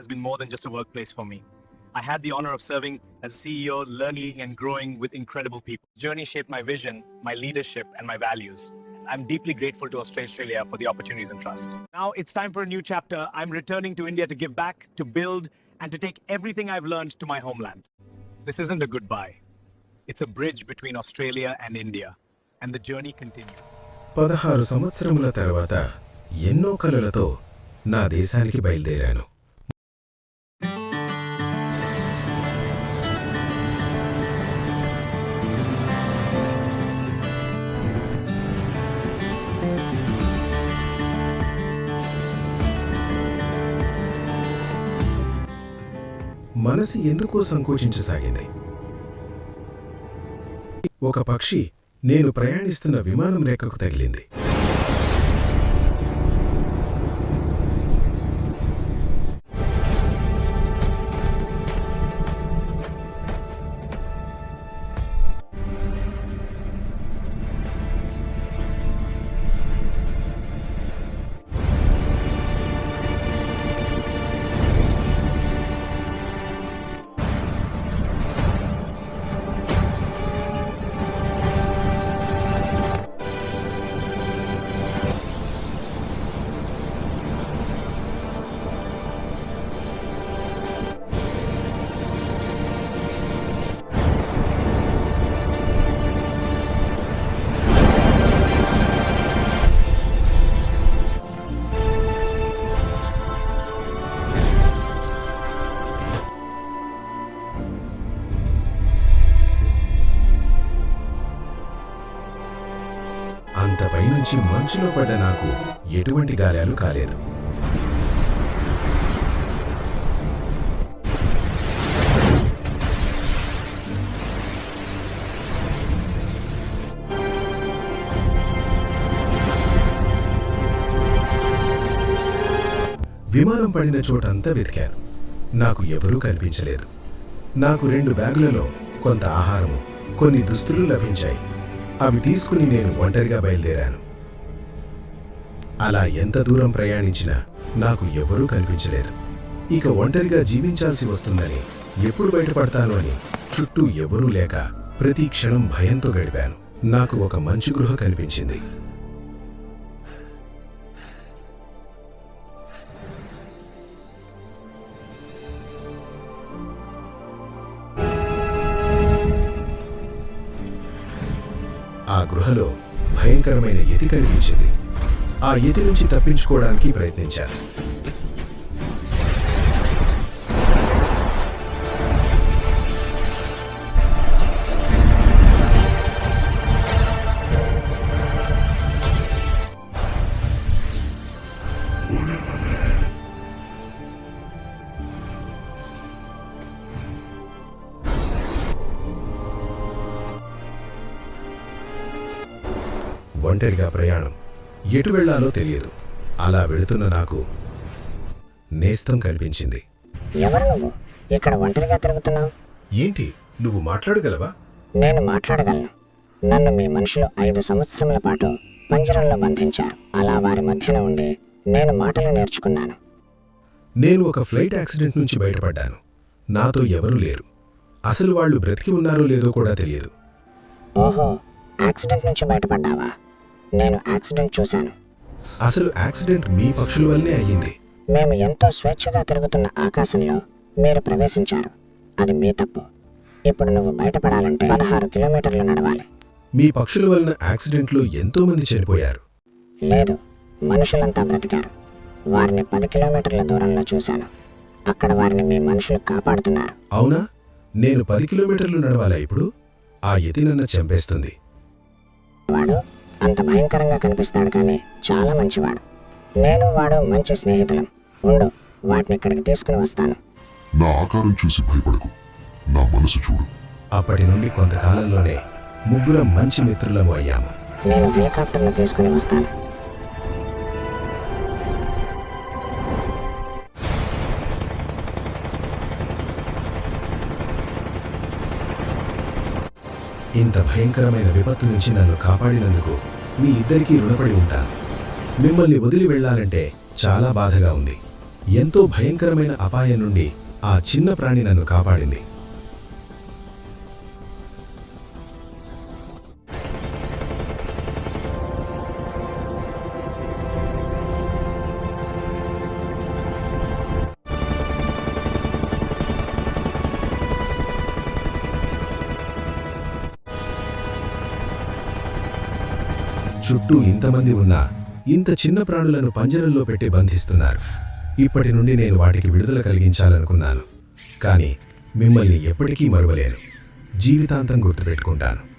has been more than just a workplace for me. I had the honor of serving as a CEO, learning and growing with incredible people. The journey shaped my vision, my leadership, and my values. I'm deeply grateful to Australia for the opportunities and trust. Now it's time for a new chapter. I'm returning to India to give back, to build, and to take everything I've learned to my homeland. This isn't a goodbye. It's a bridge between Australia and India, and the journey continues. 16 సంవత్సరముల తర్వాత ఎన్నో కలలతో నా దేశానికి బయలుదేరాను. మనసు ఎందుకో సంకోచించసాగింది. ఒక పక్షి నేను ప్రయాణిస్తున్న విమానం రెక్కకు తగిలింది. అంత పైనుంచి మంచులో పడ్డ నాకు ఎటువంటి గాయాలు కాలేదు. విమానం పడిన చోటంతా వెతికాను. నాకు ఎవరూ కనిపించలేదు. నాకు 2 బ్యాగులలో కొంత ఆహారము, కొన్ని దుస్తులు లభించాయి. అవి తీసుకుని నేను ఒంటరిగా బయలుదేరాను. అలా ఎంత దూరం ప్రయాణించినా నాకు ఎవరూ కనిపించలేదు. ఇక ఒంటరిగా జీవించాల్సి వస్తుందని, ఎప్పుడు బయటపడతాను అని చుట్టూ ఎవరూ లేక ప్రతి క్షణం భయంతో గడిపాను. నాకు ఒక మంచు గృహ కనిపించింది. ఆ గృహలో భయంకరమైన ఎతి కనిపించింది. ఆ ఎతి నుంచి తప్పించుకోవడానికి ప్రయత్నించాను. ఒంటరిగా ప్రయాణం, ఎటు వెళ్లాలో తెలియదు. అలా వెళుతున్న నాకు నేస్తం కనిపించింది. ఎవరు నువ్వు? ఇక్కడ ఒంటరిగా తిరుగుతున్నావు? ఏంటి, నువ్వు మాట్లాడగలవా? నేను మాట్లాడగలను. నన్ను మీ మనుషులు 5 సంవత్సరముల పాటు పంజరంలో బంధించారు. అలా వారి మధ్యన ఉండి నేను మాటలు నేర్చుకున్నాను. నేను ఒక ఫ్లైట్ యాక్సిడెంట్ నుంచి బయటపడ్డాను. నాతో ఎవరూ లేరు. అసలు వాళ్ళు బ్రతికి ఉన్నారో లేదో కూడా తెలియదు. ఓహో, యాక్సిడెంట్ నుంచి బయటపడ్డావా? నేను యాక్సిడెంట్ చూశాను. అసలు యాక్సిడెంట్ మీ పక్షుల వల్లనే అయ్యింది. మేము ఎంతో స్వేచ్ఛగా తిరుగుతున్న ఆకాశంలో మీరు ప్రవేశించారు. అది మీ తప్పు. ఇప్పుడు నువ్వు బయటపడాలంటే 16 కిలోమీటర్లు నడవాలి. మీ పక్షుల వలన యాక్సిడెంట్లో ఎంతో మంది చనిపోయారు. లేదు, మనుషులంతా బ్రతికారు. వారిని 10 కిలోమీటర్ల దూరంలో చూశాను. అక్కడ వారిని మీ మనుషులు కాపాడుతున్నారు. అవునా? నేను 10 కిలోమీటర్లు నడవాలా ఇప్పుడు? ఆ ఎతి నన్ను చంపేస్తుంది. వాడు అంత భయంకరంగా కనిపిస్తాడు, కానీ చాలా మంచివాడు. నేను వాడు మంచి స్నేహితులం. ఉండు, వాటిని ఇక్కడికి తీసుకుని వస్తాను. నా ఆకారం చూసి భయపడకు, నా మనసు చూడు. అప్పటి నుండి కొంతకాలంలోనే ముగ్గురం మంచి మిత్రులము అయ్యాము. నేను హెలికాప్టర్ను తీసుకుని వస్తాను. ఇంత భయంకరమైన విపత్తు నుంచి నన్ను కాపాడినందుకు మీ ఇద్దరికీ రుణపడి ఉంటాను. మిమ్మల్ని వదిలి వెళ్లాలంటే చాలా బాధగా ఉంది. ఎంతో భయంకరమైన అపాయం నుండి ఆ చిన్న ప్రాణి నన్ను కాపాడింది. చుట్టూ ఇంతమంది ఉన్నా ఇంత చిన్న ప్రాణులను పంజరంలో పెట్టి బంధిస్తున్నారు. ఇప్పటి నుండి నేను వాటికి విడుదల కలిగించాలనుకున్నాను. కానీ మిమ్మల్ని ఎప్పటికీ మరువలేను. జీవితాంతం గుర్తుపెట్టుకుంటాను.